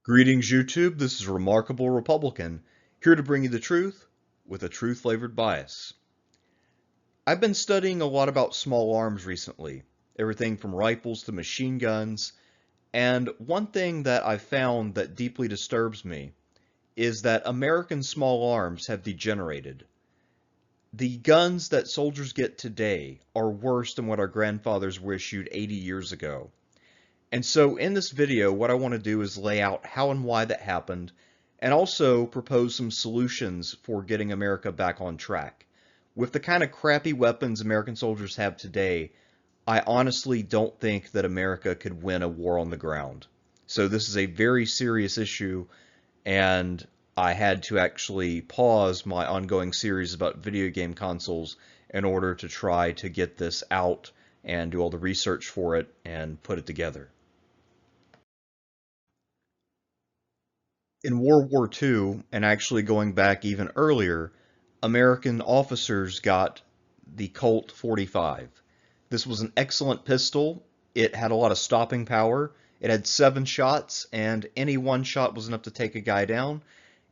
Greetings, YouTube. This is Remarkable Republican, here to bring you the truth with a truth-flavored bias. I've been studying a lot about small arms recently, everything from rifles to machine guns, and one thing that I've found that deeply disturbs me is that American small arms have degenerated. The guns that soldiers get today are worse than what our grandfathers were issued 80 years ago. And so in this video, what I want to do is lay out how and why that happened, and also propose some solutions for getting America back on track. With the kind of crappy weapons American soldiers have today, I honestly don't think that America could win a war on the ground. So this is a very serious issue, and I had to actually pause my ongoing series about video game consoles in order to try to get this out and do all the research for it and put it together. In World War II, and actually going back even earlier, American officers got the Colt 45. This was an excellent pistol. It had a lot of stopping power. It had 7 shots, and any one shot was enough to take a guy down.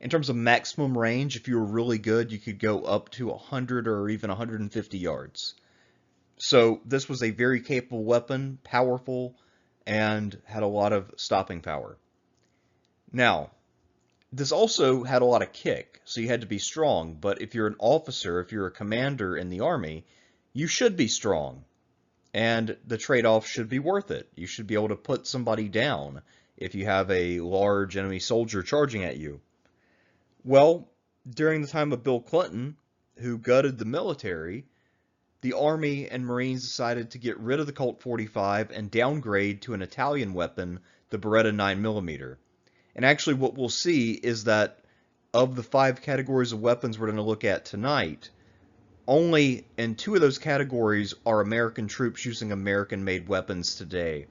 In terms of maximum range, if you were really good, you could go up to 100 or even 150 yards. So this was a very capable weapon, powerful, and had a lot of stopping power. Now, this also had a lot of kick, so you had to be strong, but if you're an officer, if you're a commander in the army, you should be strong, and the trade-off should be worth it. You should be able to put somebody down if you have a large enemy soldier charging at you. Well, during the time of Bill Clinton, who gutted the military, the Army and Marines decided to get rid of the Colt 45 and downgrade to an Italian weapon, the Beretta 9mm. And actually what we'll see is that of the 5 categories of weapons we're going to look at tonight, only in 2 of those categories are American troops using American-made weapons today.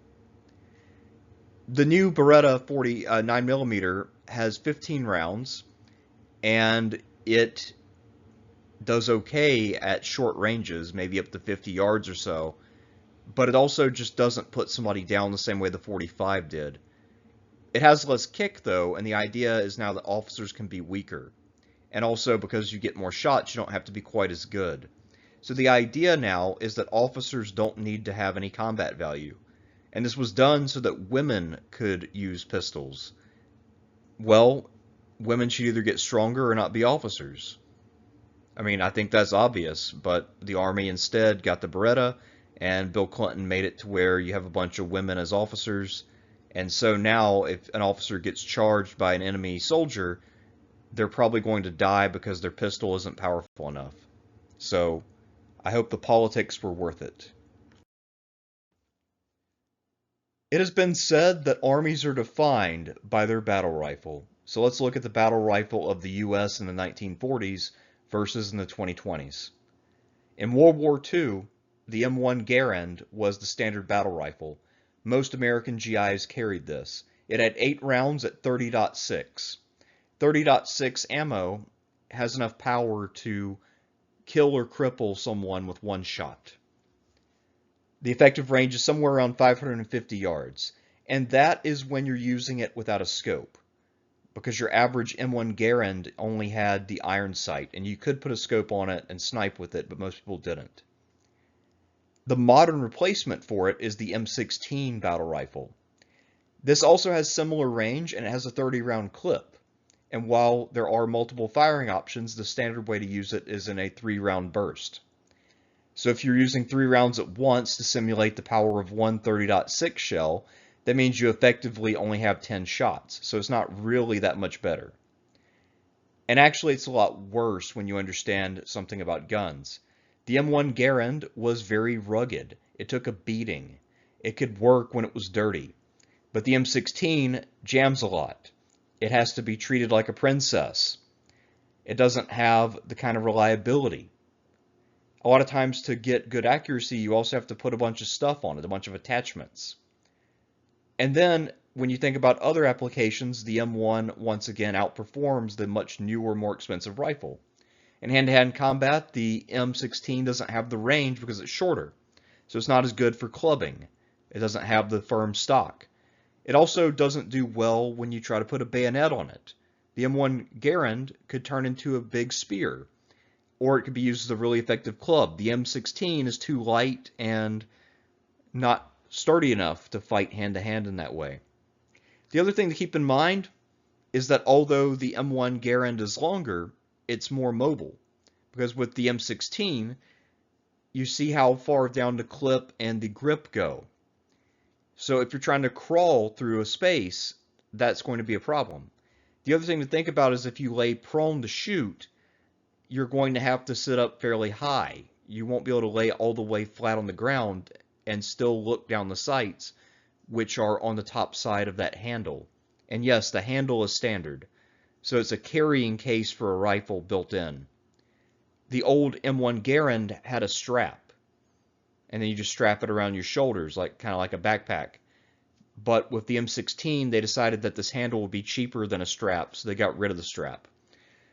The new Beretta 9mm has 15 rounds, and it does okay at short ranges, maybe up to 50 yards or so, but it also just doesn't put somebody down the same way the 45 did. It has less kick, though, and the idea is now that officers can be weaker. And also, because you get more shots, you don't have to be quite as good. So the idea now is that officers don't need to have any combat value. And this was done so that women could use pistols. Well, women should either get stronger or not be officers. I mean, I think that's obvious, but the Army instead got the Beretta, and Bill Clinton made it to where you have a bunch of women as officers. And so now, if an officer gets charged by an enemy soldier, they're probably going to die because their pistol isn't powerful enough. So, I hope the politics were worth it. It has been said that armies are defined by their battle rifle. So let's look at the battle rifle of the US in the 1940s versus in the 2020s. In World War II, the M1 Garand was the standard battle rifle. Most American GIs carried this. It had 8 rounds at 30.6. 30.6 ammo has enough power to kill or cripple someone with 1 shot. The effective range is somewhere around 550 yards, and that is when you're using it without a scope, because your average M1 Garand only had the iron sight, and you could put a scope on it and snipe with it, but most people didn't. The modern replacement for it is the M16 battle rifle. This also has similar range, and it has a 30-round clip. And while there are multiple firing options, the standard way to use it is in a 3-round burst. So if you're using 3 rounds at once to simulate the power of one 30.6 shell, that means you effectively only have 10 shots. So it's not really that much better. And actually it's a lot worse when you understand something about guns. The M1 Garand was very rugged. It took a beating. It could work when it was dirty. But the M16 jams a lot. It has to be treated like a princess. It doesn't have the kind of reliability. A lot of times to get good accuracy, you also have to put a bunch of stuff on it, a bunch of attachments. And then when you think about other applications, the M1 once again outperforms the much newer, more expensive rifle. In hand-to-hand combat, the M16 doesn't have the range because it's shorter. So it's not as good for clubbing. It doesn't have the firm stock. It also doesn't do well when you try to put a bayonet on it. The M1 Garand could turn into a big spear, or it could be used as a really effective club. The M16 is too light and not sturdy enough to fight hand to hand in that way. The other thing to keep in mind is that although the M1 Garand is longer, it's more mobile. Because with the M16, you see how far down the clip and the grip go. So if you're trying to crawl through a space, that's going to be a problem. The other thing to think about is if you lay prone to shoot, you're going to have to sit up fairly high. You won't be able to lay all the way flat on the ground and still look down the sights, which are on the top side of that handle. And yes, the handle is standard, so it's a carrying case for a rifle built in. The old M1 Garand had a strap, and then you just strap it around your shoulders, like kind of like a backpack. But with the M16, they decided that this handle would be cheaper than a strap, so they got rid of the strap.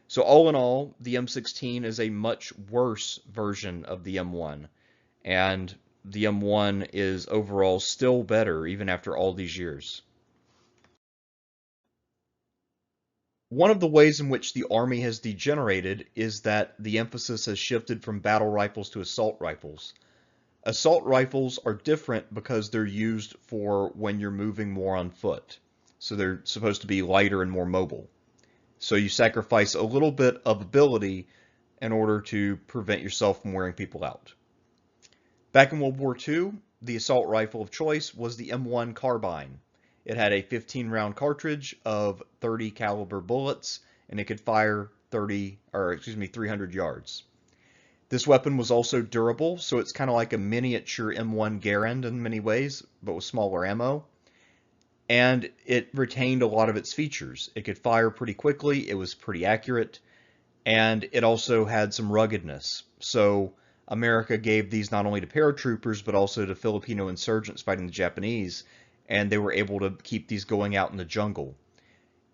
So all in all, the M16 is a much worse version of the M1, and the M1 is overall still better even after all these years. One of the ways in which the Army has degenerated is that the emphasis has shifted from battle rifles to assault rifles. Assault rifles are different because they're used for when you're moving more on foot. So they're supposed to be lighter and more mobile. So you sacrifice a little bit of ability in order to prevent yourself from wearing people out. Back in World War II, the assault rifle of choice was the M1 carbine. It had a 15-round cartridge of 30 caliber bullets, and it could fire 300 yards. This weapon was also durable, so it's kind of like a miniature M1 Garand in many ways, but with smaller ammo. And it retained a lot of its features. It could fire pretty quickly, it was pretty accurate, and it also had some ruggedness. So America gave these not only to paratroopers, but also to Filipino insurgents fighting the Japanese, and they were able to keep these going out in the jungle.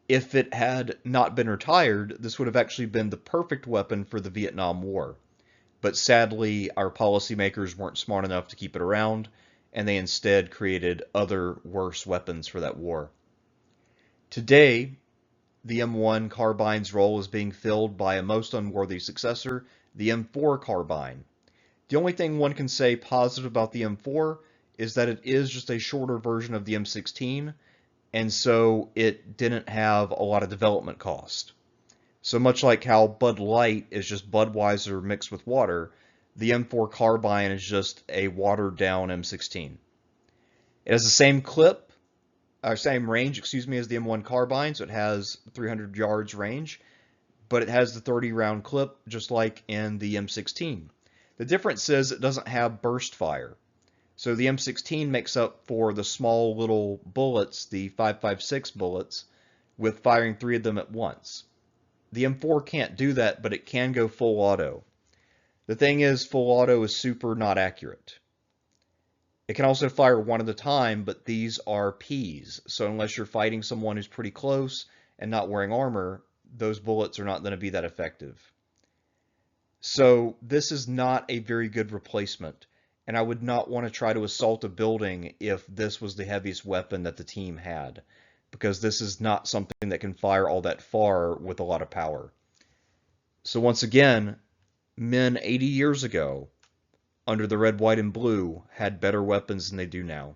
If it had not been retired, this would have actually been the perfect weapon for the Vietnam War. But sadly, our policymakers weren't smart enough to keep it around, and they instead created other worse weapons for that war. Today, the M1 carbine's role is being filled by a most unworthy successor, the M4 carbine. The only thing one can say positive about the M4 is that it is just a shorter version of the M16, and so it didn't have a lot of development cost. So much like how Bud Light is just Budweiser mixed with water, the M4 carbine is just a watered down M16. It has the same same range, as the M1 carbine, so it has 300 yards range, but it has the 30 round clip just like in the M16. The difference is it doesn't have burst fire. So the M16 makes up for the small little bullets, the 5.56 bullets, with firing 3 of them at once. The M4 can't do that, but it can go full auto. The thing is, full auto is super not accurate. It can also fire one at a time, but these are Ps, so unless you're fighting someone who's pretty close and not wearing armor, those bullets are not going to be that effective. So this is not a very good replacement, and I would not want to try to assault a building if this was the heaviest weapon that the team had, because this is not something that can fire all that far with a lot of power. So once again, men 80 years ago, under the red, white, and blue, had better weapons than they do now.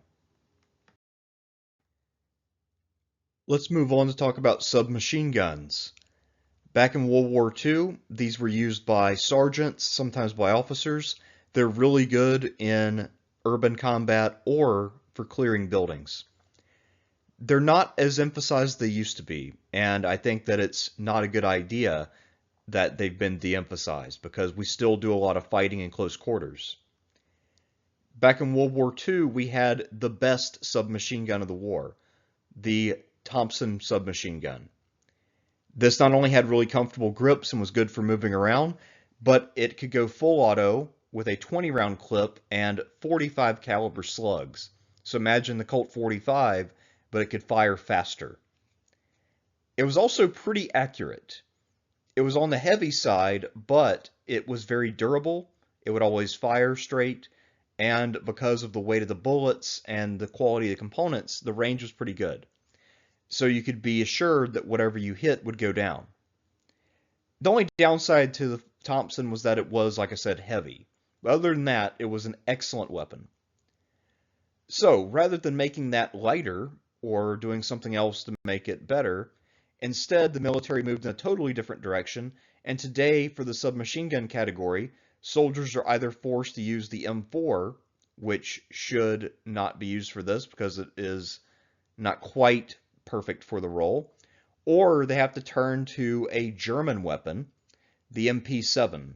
Let's move on to talk about submachine guns. Back in World War II, these were used by sergeants, sometimes by officers. They're really good in urban combat or for clearing buildings. They're not as emphasized as they used to be, and I think that it's not a good idea that they've been de-emphasized because we still do a lot of fighting in close quarters. Back in World War II, we had the best submachine gun of the war, the Thompson submachine gun. This not only had really comfortable grips and was good for moving around, but it could go full auto with a 20 round clip and 45 caliber slugs. So imagine the Colt 45, but it could fire faster. It was also pretty accurate. It was on the heavy side, but it was very durable. It would always fire straight, and because of the weight of the bullets and the quality of the components, the range was pretty good. So you could be assured that whatever you hit would go down. The only downside to the Thompson was that it was, like I said, heavy. But other than that, it was an excellent weapon. So rather than making that lighter or doing something else to make it better, instead the military moved in a totally different direction, and today for the submachine gun category, soldiers are either forced to use the M4, which should not be used for this because it is not quite perfect for the role, or they have to turn to a German weapon, the MP7.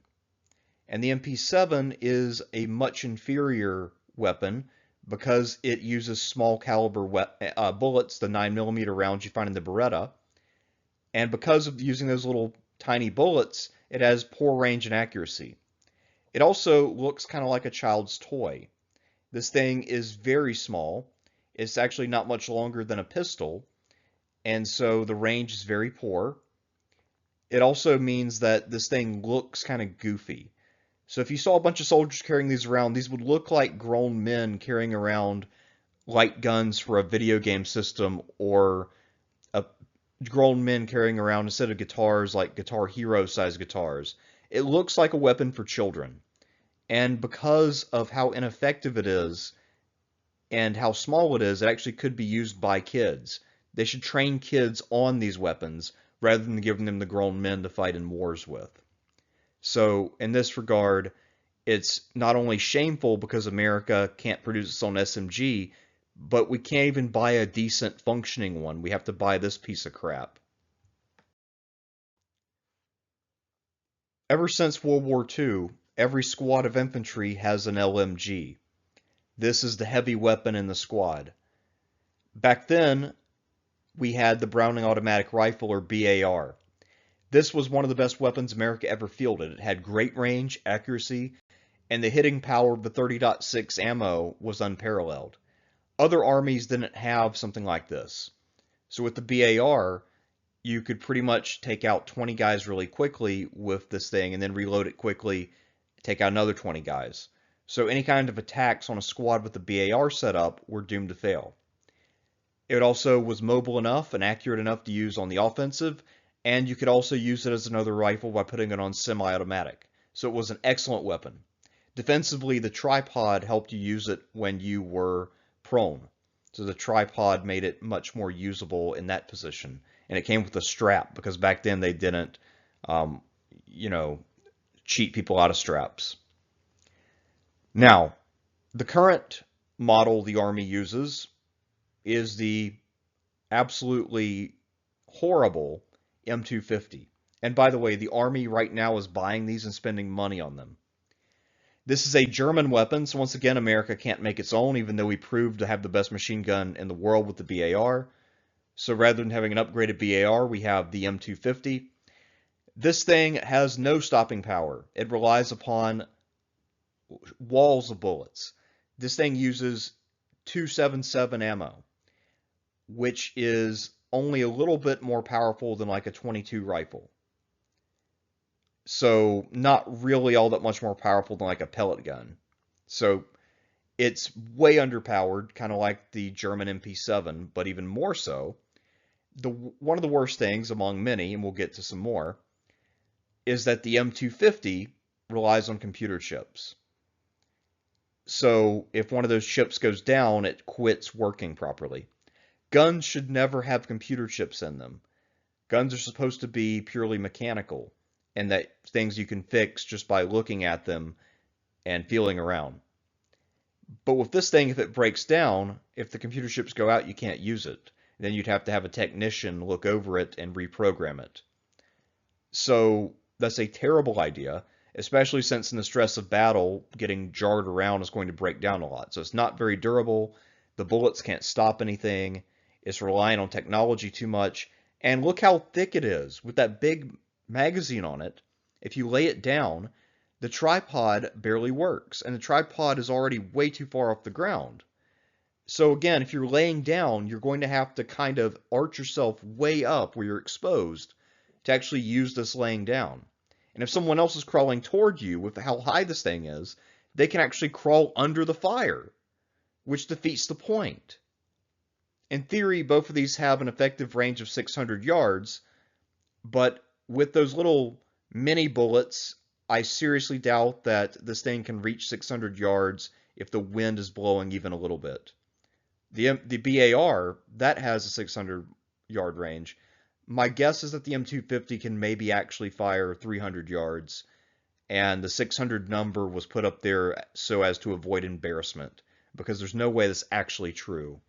And the MP7 is a much inferior weapon because it uses small caliber bullets, the 9mm rounds you find in the Beretta. And because of using those little tiny bullets, it has poor range and accuracy. It also looks kind of like a child's toy. This thing is very small. It's actually not much longer than a pistol, and so the range is very poor. It also means that this thing looks kind of goofy. So if you saw a bunch of soldiers carrying these around, these would look like grown men carrying around light guns for a video game system, or grown men carrying around instead of guitars like Guitar Hero size guitars. It looks like a weapon for children. And because of how ineffective it is and how small it is, it actually could be used by kids. They should train kids on these weapons rather than giving them the grown men to fight in wars with. So in this regard, it's not only shameful because America can't produce its own SMG, but we can't even buy a decent functioning one. We have to buy this piece of crap. Ever since World War II, every squad of infantry has an LMG. This is the heavy weapon in the squad. Back then, we had the Browning Automatic Rifle, or BAR. This was one of the best weapons America ever fielded. It had great range, accuracy, and the hitting power of the 30.6 ammo was unparalleled. Other armies didn't have something like this. So with the BAR, you could pretty much take out 20 guys really quickly with this thing and then reload it quickly, take out another 20 guys. So any kind of attacks on a squad with the BAR setup were doomed to fail. It also was mobile enough and accurate enough to use on the offensive, and you could also use it as another rifle by putting it on semi-automatic. So it was an excellent weapon. Defensively, the tripod helped you use it when you were prone. So the tripod made it much more usable in that position. And it came with a strap because back then they didn't, cheat people out of straps. Now, the current model the Army uses is the absolutely horrible M250. And by the way, the Army right now is buying these and spending money on them. This is a German weapon, so once again, America can't make its own, even though we proved to have the best machine gun in the world with the BAR. So rather than having an upgraded BAR, we have the M250. This thing has no stopping power. It relies upon walls of bullets. This thing uses 277 ammo, which is only a little bit more powerful than like a 22 rifle. So not really all that much more powerful than like a pellet gun. So it's way underpowered, kind of like the German MP7, but even more so. One of the worst things among many, and we'll get to some more, is that the M250 relies on computer chips. So if one of those chips goes down, it quits working properly. Guns should never have computer chips in them. Guns are supposed to be purely mechanical, and that things you can fix just by looking at them and feeling around. But with this thing, if it breaks down, if the computer chips go out, you can't use it. Then you'd have to have a technician look over it and reprogram it. So that's a terrible idea, especially since in the stress of battle, getting jarred around is going to break down a lot. So it's not very durable. The bullets can't stop anything. It's relying on technology too much. And look how thick it is with that big magazine on it. If you lay it down, the tripod barely works, and the tripod is already way too far off the ground. So again, if you're laying down, you're going to have to kind of arch yourself way up where you're exposed to actually use this laying down. And if someone else is crawling toward you with how high this thing is, they can actually crawl under the fire, which defeats the point. In theory, both of these have an effective range of 600 yards, but with those little mini bullets, I seriously doubt that this thing can reach 600 yards if the wind is blowing even a little bit. The BAR, that has a 600-yard range. My guess is that the M250 can maybe actually fire 300 yards, and the 600 number was put up there so as to avoid embarrassment, because there's no way that's actually true.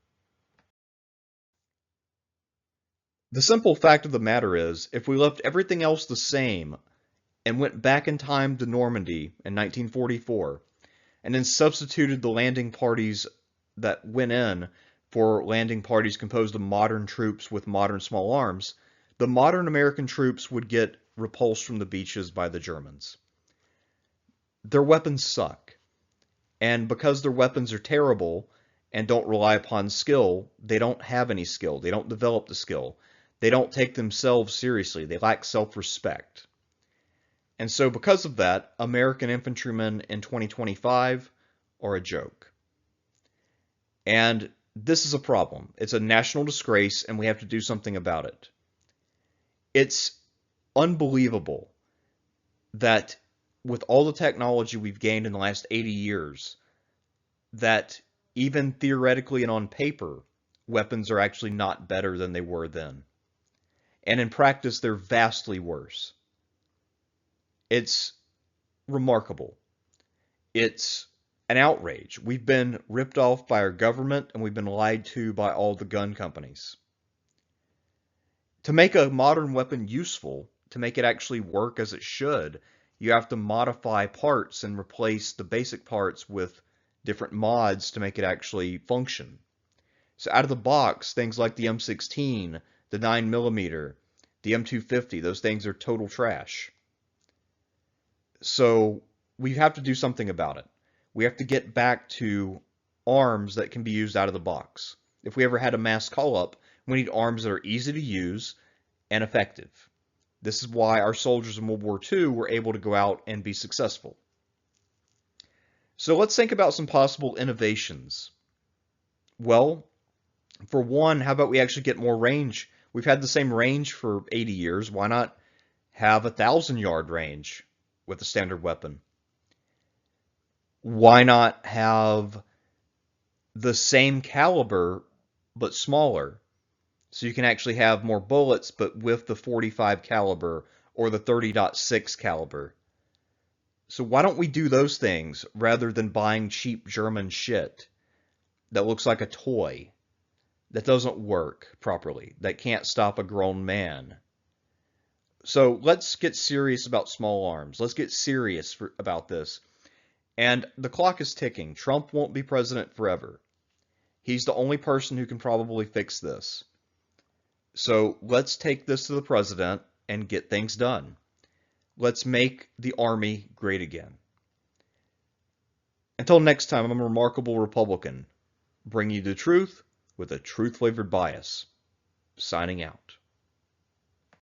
The simple fact of the matter is, if we left everything else the same and went back in time to Normandy in 1944, and then substituted the landing parties that went in for landing parties composed of modern troops with modern small arms, the modern American troops would get repulsed from the beaches by the Germans. Their weapons suck, and because their weapons are terrible and don't rely upon skill, they don't have any skill. They don't develop the skill. They don't take themselves seriously. They lack self-respect. And so because of that, American infantrymen in 2025 are a joke. And this is a problem. It's a national disgrace, and we have to do something about it. It's unbelievable that with all the technology we've gained in the last 80 years, that even theoretically and on paper, weapons are actually not better than they were then. And in practice, they're vastly worse. It's remarkable. It's an outrage. We've been ripped off by our government, and we've been lied to by all the gun companies. To make a modern weapon useful, to make it actually work as it should, you have to modify parts and replace the basic parts with different mods to make it actually function. So out of the box, things like the M16, the 9mm, the M250, those things are total trash. So we have to do something about it. We have to get back to arms that can be used out of the box. If we ever had a mass call-up, we need arms that are easy to use and effective. This is why our soldiers in World War II were able to go out and be successful. So let's think about some possible innovations. Well, for one, how about we actually get more range? We've had the same range for 80 years. Why not have a 1,000-yard range with a standard weapon? Why not have the same caliber but smaller? So you can actually have more bullets but with the 45 caliber or the 30.6 caliber. So why don't we do those things rather than buying cheap German shit that looks like a toy, that doesn't work properly, that can't stop a grown man? So let's get serious about small arms. Let's get serious about this. And the clock is ticking. Trump won't be president forever. He's the only person who can probably fix this. So let's take this to the president and get things done. Let's make the Army great again. Until next time, I'm a remarkable Republican, bringing you the truth with a truth-flavored bias. Signing out.